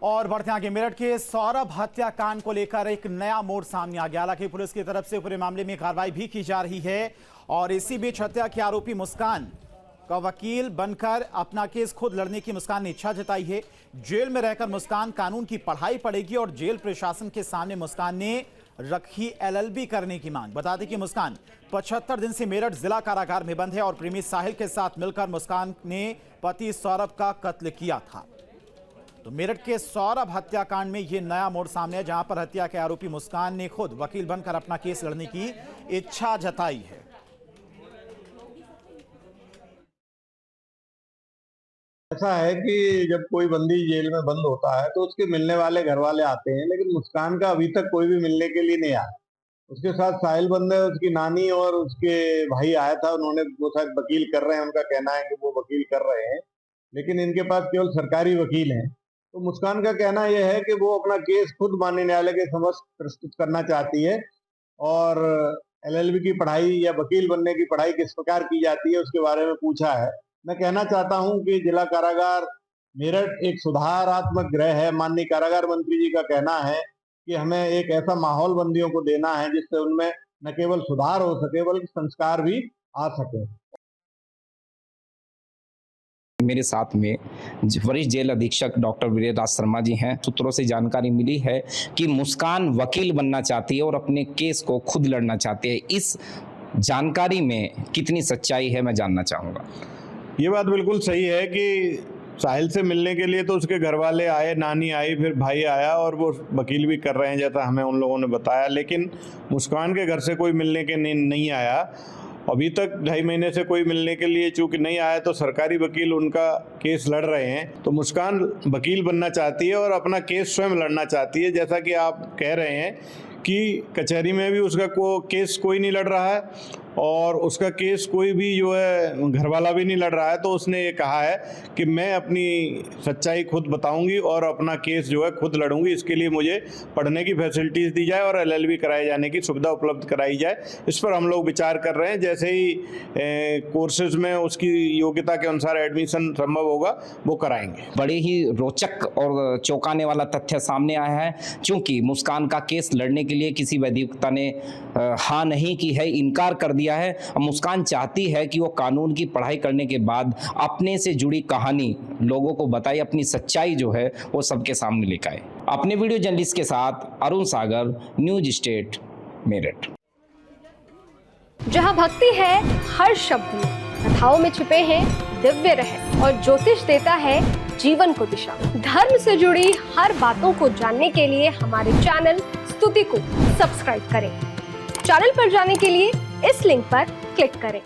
और बढ़ते आगे, मेरठ के सौरभ हत्याकांड को लेकर एक नया मोड़ सामने आ गया। हालांकि पुलिस की तरफ से पूरे मामले में कार्रवाई भी की जा रही है और इसी बीच हत्या के आरोपी मुस्कान का वकील बनकर अपना केस खुद लड़ने की मुस्कान ने इच्छा जताई है। जेल में रहकर मुस्कान कानून की पढ़ाई पढ़ेगी और जेल प्रशासन के सामने मुस्कान ने रखी LLB करने की मांग। बता दें कि मुस्कान 75 दिन से मेरठ जिला कारागार में बंद है और प्रेमी साहिल के साथ मिलकर मुस्कान ने पति सौरभ का कत्ल किया था। तो मेरठ के सौरभ हत्याकांड में यह नया मोड़ सामने है, जहां पर हत्या के आरोपी मुस्कान ने खुद वकील बनकर अपना केस लड़ने की इच्छा जताई है। ऐसा है कि जब कोई बंदी जेल में बंद होता है तो उसके मिलने वाले घर वाले आते हैं, लेकिन मुस्कान का अभी तक कोई भी मिलने के लिए नहीं आया। उसके साथ साहिल बंद है, उसकी नानी और उसके भाई आया था। उन्होंने वो शायद वकील कर रहे हैं, उनका कहना है कि वो वकील कर रहे हैं, लेकिन इनके पास केवल सरकारी वकील हैं। तो मुस्कान का कहना यह है कि वो अपना केस खुद माननीय न्यायालय के समक्ष प्रस्तुत करना चाहती है और LLB की पढ़ाई या वकील बनने की पढ़ाई किस प्रकार की जाती है उसके बारे में पूछा है। मैं कहना चाहता हूं कि जिला कारागार मेरठ एक सुधारात्मक गृह है। माननीय कारागार मंत्री जी का कहना है कि हमें एक ऐसा माहौल बंदियों को देना है जिससे उनमें न केवल सुधार हो सके बल्कि संस्कार भी आ सके। मेरे साथ में वरिष्ठ जेल अधीक्षक डॉक्टर वीरेंद्र शर्मा जी हैं। सूत्रों से जानकारी मिली है कि मुस्कान वकील बनना चाहती है और अपने केस को खुद लड़ना चाहती है। इस जानकारी में कितनी सच्चाई है, मैं जानना चाहूँगा। ये बात बिल्कुल सही है कि साहिल से मिलने के लिए तो उसके घर वाले आए, नानी आई, फिर भाई आया और वो वकील भी कर रहे हैं जैसा हमें उन लोगों ने बताया। लेकिन मुस्कान के घर से कोई मिलने के नहीं आया। अभी तक 2.5 महीने से कोई मिलने के लिए चूंकि नहीं आया तो सरकारी वकील उनका केस लड़ रहे हैं। तो मुस्कान वकील बनना चाहती है और अपना केस स्वयं लड़ना चाहती है। जैसा कि आप कह रहे हैं कि कचहरी में भी उसका केस कोई नहीं लड़ रहा है और उसका केस कोई भी जो है घरवाला भी नहीं लड़ रहा है। तो उसने ये कहा है कि मैं अपनी सच्चाई खुद बताऊंगी और अपना केस जो है खुद लड़ूंगी। इसके लिए मुझे पढ़ने की फैसिलिटीज़ दी जाए और LLB कराए जाने की सुविधा उपलब्ध कराई जाए। इस पर हम लोग विचार कर रहे हैं। जैसे ही कोर्सेज में उसकी योग्यता के अनुसार एडमिशन संभव होगा वो कराएंगे। बड़े ही रोचक और चौंकाने वाला तथ्य सामने आया है। चूंकि मुस्कान का केस लड़ने के लिए किसी वकील ने हाँ नहीं की है, इनकार कर दिया है। मुस्कान चाहती है कि वो कानून की पढ़ाई करने के बाद अपने से जुड़ी कहानी लोगों को बताए, अपनी सच्चाई जो है वो सबके सामने लेकर आए। अपने वीडियो जर्नलिस्ट के साथ अरुण सागर, न्यूज स्टेट मेरठ। जहां भक्ति है हर शब्द में, कथाओं में छुपे हैं दिव्य रहस्य और ज्योतिष देता है जीवन को दिशा। धर्म से जुड़ी हर बातों को जानने के लिए हमारे चैनल स्तुति को सब्सक्राइब करें। चैनल पर जाने के लिए इस लिंक पर क्लिक करें।